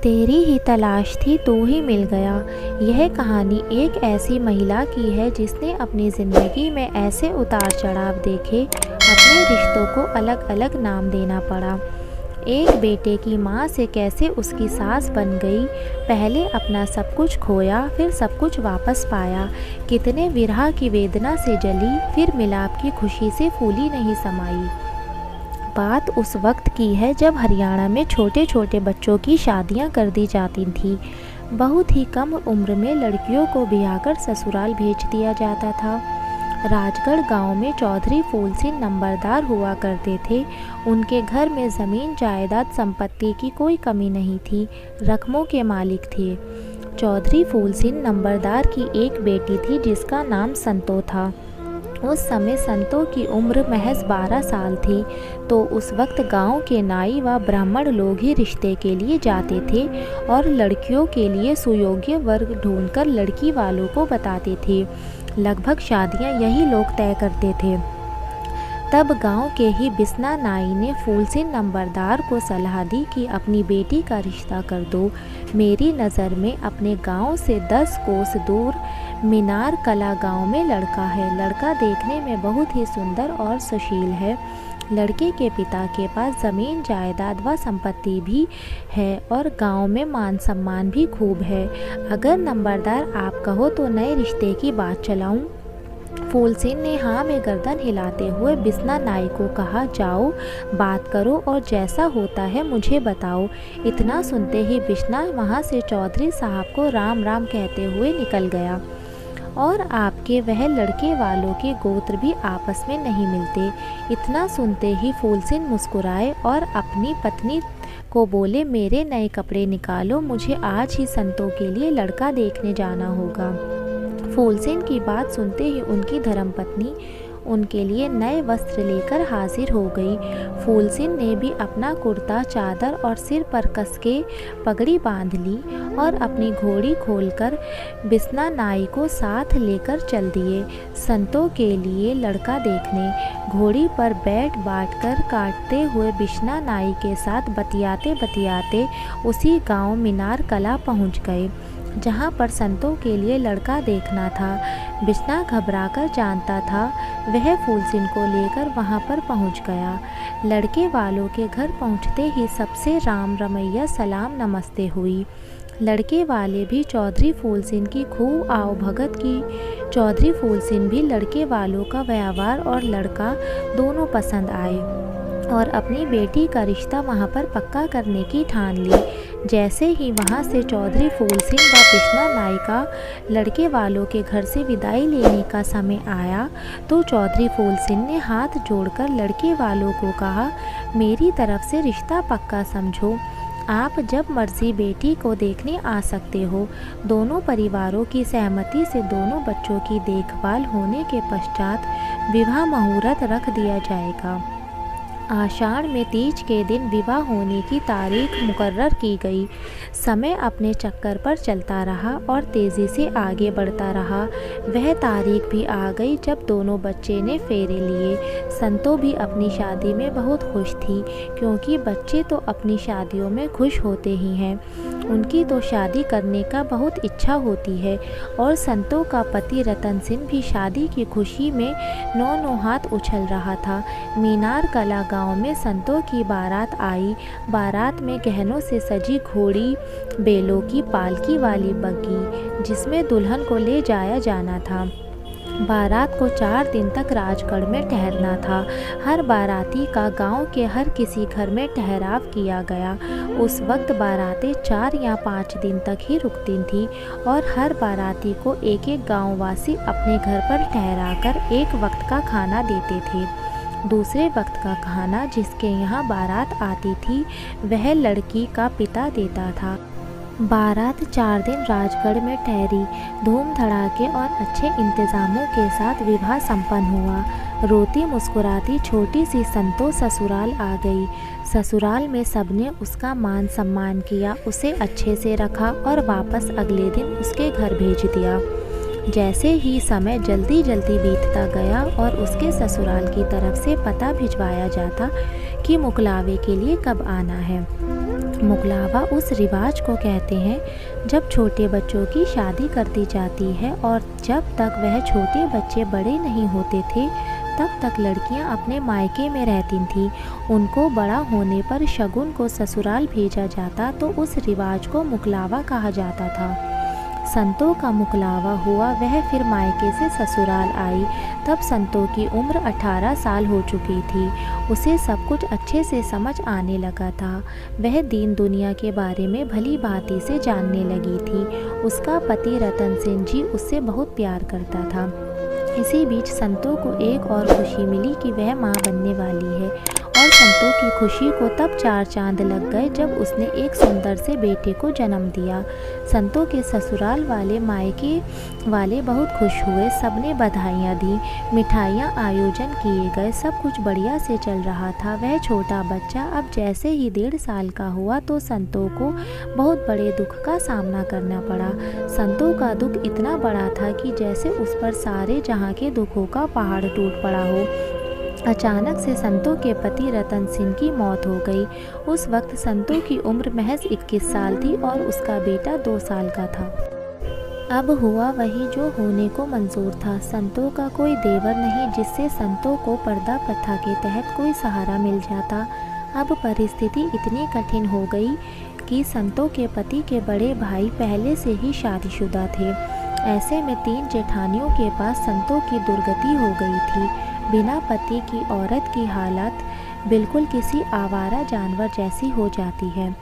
तेरी ही तलाश थी, तू ही मिल गया। यह कहानी एक ऐसी महिला की है जिसने अपनी ज़िंदगी में ऐसे उतार चढ़ाव देखे, अपने रिश्तों को अलग अलग नाम देना पड़ा। एक बेटे की माँ से कैसे उसकी सास बन गई, पहले अपना सब कुछ खोया फिर सब कुछ वापस पाया, कितने विरह की वेदना से जली फिर मिलाप की खुशी से फूली नहीं समाई। बात उस वक्त की है जब हरियाणा में छोटे छोटे बच्चों की शादियां कर दी जाती थी। बहुत ही कम उम्र में लड़कियों को ब्याहकर ससुराल भेज दिया जाता था। राजगढ़ गांव में चौधरी फूल सिंह नंबरदार हुआ करते थे। उनके घर में ज़मीन जायदाद संपत्ति की कोई कमी नहीं थी, रकमों के मालिक थे। चौधरी फूल सिंह नंबरदार की एक बेटी थी जिसका नाम संतो था। उस समय संतो की उम्र महज 12 साल थी। तो उस वक्त गांव के नाई व ब्राह्मण लोग ही रिश्ते के लिए जाते थे और लड़कियों के लिए सुयोग्य वर्ग ढूंढकर लड़की वालों को बताते थे। लगभग शादियां यही लोग तय करते थे। तब गांव के ही बिस्ना नाई ने फूल सिंह नंबरदार को सलाह दी कि अपनी बेटी का रिश्ता कर दो। मेरी नज़र में अपने गांव से 10 कोस दूर मीनार कला गांव में लड़का है। लड़का देखने में बहुत ही सुंदर और सुशील है। लड़के के पिता के पास ज़मीन जायदाद व संपत्ति भी है और गांव में मान सम्मान भी खूब है। अगर नंबरदार आप कहो तो नए रिश्ते की बात चलाऊं। फूल सिंह ने हाँ में गर्दन हिलाते हुए बिस्ना नाई को कहा, जाओ बात करो और जैसा होता है मुझे बताओ। इतना सुनते ही बिस्ना वहाँ से चौधरी साहब को राम राम कहते हुए निकल गया। और आपके वह लड़के वालों के गोत्र भी आपस में नहीं मिलते। इतना सुनते ही फूल सिंह मुस्कुराए और अपनी पत्नी को बोले, मेरे नए कपड़े निकालो, मुझे आज ही संतों के लिए लड़का देखने जाना होगा। फूल सिंह की बात सुनते ही उनकी धर्मपत्नी उनके लिए नए वस्त्र लेकर हाजिर हो गई। फूल सिंह ने भी अपना कुर्ता चादर और सिर पर कस के पगड़ी बांध ली और अपनी घोड़ी खोलकर बिस्ना नाई को साथ लेकर चल दिए संतों के लिए लड़का देखने। घोड़ी पर बैठ बाट कर काटते हुए बिस्ना नाई के साथ बतियाते बतियाते उसी गांव मीनार कला पहुंच गए जहां पर संतों के लिए लड़का देखना था। बिस्ना घबराकर जानता था वह फूल सिंह को लेकर वहां पर पहुंच गया। लड़के वालों के घर पहुंचते ही सबसे राम रमैया सलाम नमस्ते हुई। लड़के वाले भी चौधरी फूल सिंह की खूब आओ भगत की। चौधरी फूल सिंह भी लड़के वालों का व्यवहार और लड़का दोनों पसंद आए और अपनी बेटी का रिश्ता वहां पर पक्का करने की ठान ली। जैसे ही वहां से चौधरी फूल सिंह व बिस्ना नाई का लड़के वालों के घर से विदाई लेने का समय आया तो चौधरी फूल सिंह ने हाथ जोड़कर लड़के वालों को कहा, मेरी तरफ से रिश्ता पक्का समझो। आप जब मर्जी बेटी को देखने आ सकते हो। दोनों परिवारों की सहमति से दोनों बच्चों की देखभाल होने के पश्चात विवाह मुहूर्त रख दिया जाएगा। आषाढ़ में तीज के दिन विवाह होने की तारीख मुकर्रर की गई। समय अपने चक्कर पर चलता रहा और तेज़ी से आगे बढ़ता रहा। वह तारीख भी आ गई जब दोनों बच्चे ने फेरे लिए। संतो भी अपनी शादी में बहुत खुश थी क्योंकि बच्चे तो अपनी शादियों में खुश होते ही हैं। उनकी तो शादी करने का बहुत इच्छा होती है और संतो का पति रतन सिंह भी शादी की खुशी में नौ हाथ उछल रहा था। मीनार कला गांव में संतों की बारात आई। बारात में गहनों से सजी घोड़ी, बेलों की पालकी वाली बग्गी जिसमें दुल्हन को ले जाया जाना था। बारात को 4 दिन तक राजगढ़ में ठहरना था। हर बाराती का गांव के हर किसी घर में ठहराव किया गया। उस वक्त बारातें 4 या 5 दिन तक ही रुकती थीं और हर बाराती को एक एक गांववासी अपने घर पर ठहराकर एक वक्त का खाना देते थे। दूसरे वक्त का खाना जिसके यहाँ बारात आती थी वह लड़की का पिता देता था। बारात 4 दिन राजगढ़ में ठहरी। धूम धड़ाके और अच्छे इंतज़ामों के साथ विवाह संपन्न हुआ। रोती मुस्कुराती छोटी सी संतो ससुराल आ गई। ससुराल में सबने उसका मान सम्मान किया, उसे अच्छे से रखा और वापस अगले दिन उसके घर भेज दिया। जैसे ही समय जल्दी जल्दी बीतता गया और उसके ससुराल की तरफ से पता भिजवाया जाता कि मुकलावे के लिए कब आना है। मुकलावा उस रिवाज को कहते हैं जब छोटे बच्चों की शादी कर दी जाती है और जब तक वह छोटे बच्चे बड़े नहीं होते थे तब तक लड़कियां अपने मायके में रहती थीं। उनको बड़ा होने पर शगुन को ससुराल भेजा जाता तो उस रिवाज को मुकलावा कहा जाता था। संतों का मुकलावा हुआ, वह फिर मायके से ससुराल आई। तब संतों की उम्र 18 साल हो चुकी थी। उसे सब कुछ अच्छे से समझ आने लगा था। वह दीन दुनिया के बारे में भली भांति से जानने लगी थी। उसका पति रतन सेन जी उससे बहुत प्यार करता था। इसी बीच संतों को एक और खुशी मिली कि वह माँ बनने वाली है और संतों की खुशी को तब 4 चांद लग गए जब उसने एक सुंदर से बेटे को जन्म दिया। संतों के ससुराल वाले मायके वाले बहुत खुश हुए। सबने बधाइयाँ दी, मिठाइयाँ आयोजन किए गए, सब कुछ बढ़िया से चल रहा था। वह छोटा बच्चा अब जैसे ही 1.5 साल का हुआ तो संतों को बहुत बड़े दुख का सामना करना पड़ा। संतों का दुख इतना बड़ा था कि जैसे उस पर सारे जहाँ के दुखों का पहाड़ टूट पड़ा हो। अचानक से संतों के पति रतन सिंह की मौत हो गई। उस वक्त संतों की उम्र महज 21 साल थी और उसका बेटा 2 साल का था। अब हुआ वही जो होने को मंजूर था। संतों का कोई देवर नहीं जिससे संतों को पर्दा प्रथा के तहत कोई सहारा मिल जाता। अब परिस्थिति इतनी कठिन हो गई कि संतों के पति के बड़े भाई पहले से ही शादीशुदा थे। ऐसे में 3 जेठानियों के पास संतों की दुर्गति हो गई थी। बिना पति की औरत की हालत बिल्कुल किसी आवारा जानवर जैसी हो जाती है,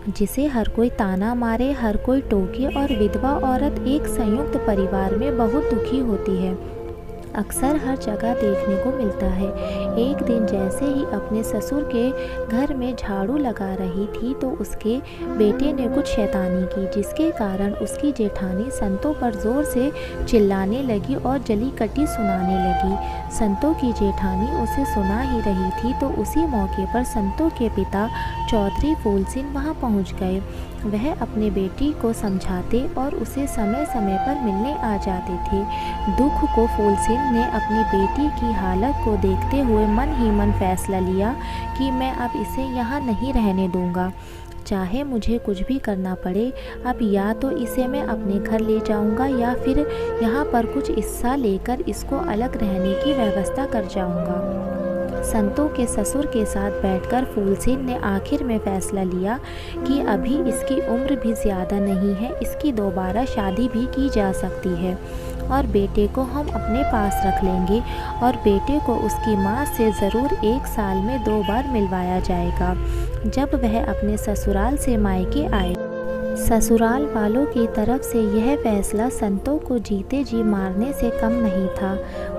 जिसे हर कोई ताना मारे, हर कोई टोके, और विधवा औरत एक संयुक्त परिवार में बहुत दुखी होती है। अक्सर हर जगह देखने को मिलता है। एक दिन जैसे ही अपने ससुर के घर में झाड़ू लगा रही थी तो उसके बेटे ने कुछ शैतानी की, जिसके कारण उसकी जेठानी संतों पर ज़ोर से चिल्लाने लगी और जली कटी सुनाने लगी। संतों की जेठानी उसे सुना ही रही थी तो उसी मौके पर संतों के पिता चौधरी फूल सिंह वहाँ पहुँच गए। वह अपने बेटी को समझाते और उसे समय समय पर मिलने आ जाते थे। दुख को फूल सिंह ने अपनी बेटी की हालत को देखते हुए मन ही मन फैसला लिया कि मैं अब इसे यहाँ नहीं रहने दूँगा। चाहे मुझे कुछ भी करना पड़े, अब या तो इसे मैं अपने घर ले जाऊंगा या फिर यहाँ पर कुछ हिस्सा लेकर इसको अलग रहने की व्यवस्था कर जाऊंगा। संतों के ससुर के साथ बैठकर फूल सिंह ने आखिर में फैसला लिया कि अभी इसकी उम्र भी ज़्यादा नहीं है, इसकी दोबारा शादी भी की जा सकती है और बेटे को हम अपने पास रख लेंगे और बेटे को उसकी माँ से ज़रूर 1 साल में 2 बार मिलवाया जाएगा। जब वह अपने ससुराल से मायके आए, ससुराल वालों की तरफ से यह फैसला संतों को जीते जी मारने से कम नहीं था,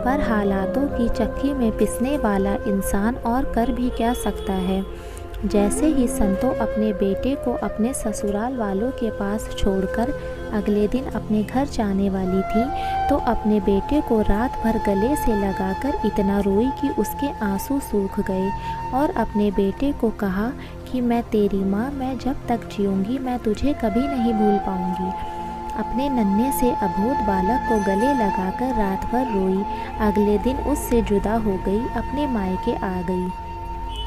पर हालातों की चक्की में पिसने वाला इंसान और कर भी क्या सकता है। जैसे ही संतों अपने बेटे को अपने ससुराल वालों के पास छोड़कर अगले दिन अपने घर जाने वाली थी तो अपने बेटे को रात भर गले से लगाकर इतना रोई कि उसके आंसू सूख गए और अपने बेटे को कहा कि मैं तेरी माँ, मैं जब तक जीऊँगी मैं तुझे कभी नहीं भूल पाऊँगी। अपने नन्हे से अबोध बालक को गले लगाकर रात भर रोई। अगले दिन उससे जुदा हो गई, अपने मायके आ गई।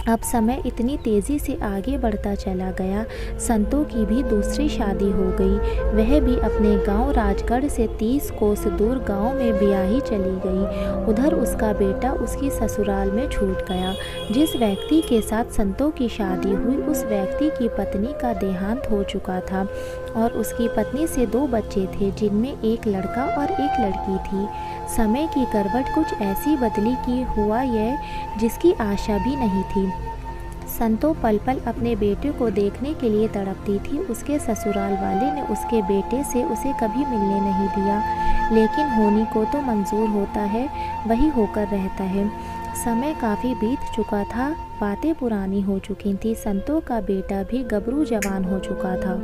अब समय इतनी तेज़ी से आगे बढ़ता चला गया, संतों की भी दूसरी शादी हो गई। वह भी अपने गांव राजगढ़ से 30 कोस दूर गांव में ब्याही चली गई। उधर उसका बेटा उसकी ससुराल में छूट गया। जिस व्यक्ति के साथ संतों की शादी हुई उस व्यक्ति की पत्नी का देहांत हो चुका था और उसकी पत्नी से 2 बच्चे थे, जिनमें एक लड़का और एक लड़की थी। समय की करवट कुछ ऐसी बदली कि हुआ यह जिसकी आशा भी नहीं थी। संतों पल पल अपने बेटे को देखने के लिए तड़पती थी। उसके ससुराल वाले ने उसके बेटे से उसे कभी मिलने नहीं दिया, लेकिन होनी को तो मंजूर होता है, वही होकर रहता है। समय काफ़ी बीत चुका था, बातें पुरानी हो चुकी थी। संतों का बेटा भी गबरू जवान हो चुका था।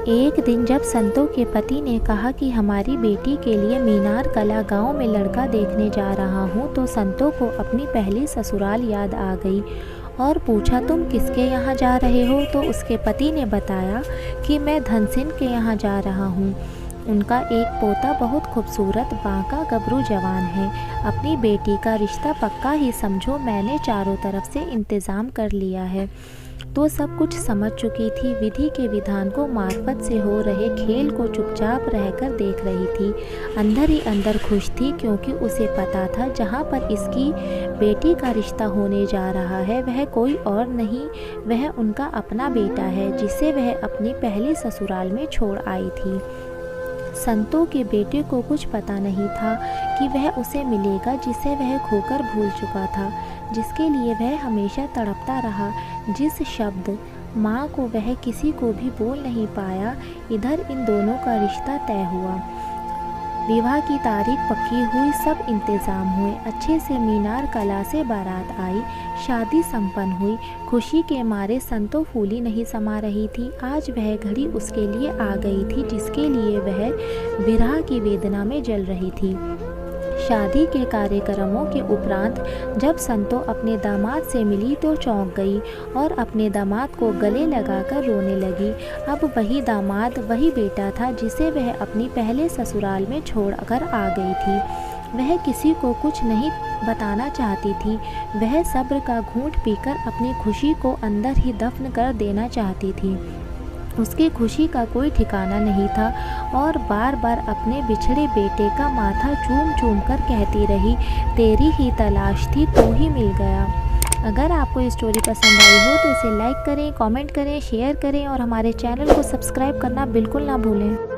एक दिन जब संतों के पति ने कहा कि हमारी बेटी के लिए मीनार कला गांव में लड़का देखने जा रहा हूं, तो संतों को अपनी पहली ससुराल याद आ गई और पूछा, तुम किसके यहाँ जा रहे हो? तो उसके पति ने बताया कि मैं धनसिंह के यहाँ जा रहा हूँ। उनका एक पोता बहुत खूबसूरत बांका गबरू जवान है। अपनी बेटी का रिश्ता पक्का ही समझो, मैंने चारों तरफ से इंतज़ाम कर लिया है। तो सब कुछ समझ चुकी थी। विधि के विधान को मार्फत से हो रहे खेल को चुपचाप रहकर देख रही थी। अंदर ही अंदर खुश थी, क्योंकि उसे पता था जहाँ पर इसकी बेटी का रिश्ता होने जा रहा है वह कोई और नहीं, वह उनका अपना बेटा है, जिसे वह अपनी पहली ससुराल में छोड़ आई थी। संतों के बेटे को कुछ पता नहीं था कि वह उसे मिलेगा जिसे वह खोकर भूल चुका था, जिसके लिए वह हमेशा तड़पता रहा। जिस शब्द माँ को वह किसी को भी बोल नहीं पाया, इधर इन दोनों का रिश्ता तय हुआ। विवाह की तारीख पक्की हुई, सब इंतज़ाम हुए। अच्छे से मीनार कला से बारात आई, शादी संपन्न हुई। खुशी के मारे संतो फूली नहीं समा रही थी। आज वह घड़ी उसके लिए आ गई थी जिसके लिए वह विरह की वेदना में जल रही थी। शादी के कार्यक्रमों के उपरांत जब संतो अपने दामाद से मिली तो चौंक गई और अपने दामाद को गले लगाकर रोने लगी। अब वही दामाद, वही बेटा था जिसे वह अपनी पहले ससुराल में छोड़कर आ गई थी। वह किसी को कुछ नहीं बताना चाहती थी। वह सब्र का घूंट पीकर अपनी खुशी को अंदर ही दफन कर देना चाहती थी। उसकी खुशी का कोई ठिकाना नहीं था और बार बार अपने बिछड़े बेटे का माथा चूम चूम कर कहती रही, तेरी ही तलाश थी, तू ही मिल गया। अगर आपको ये स्टोरी पसंद आई हो तो इसे लाइक करें, कमेंट करें, शेयर करें और हमारे चैनल को सब्सक्राइब करना बिल्कुल ना भूलें।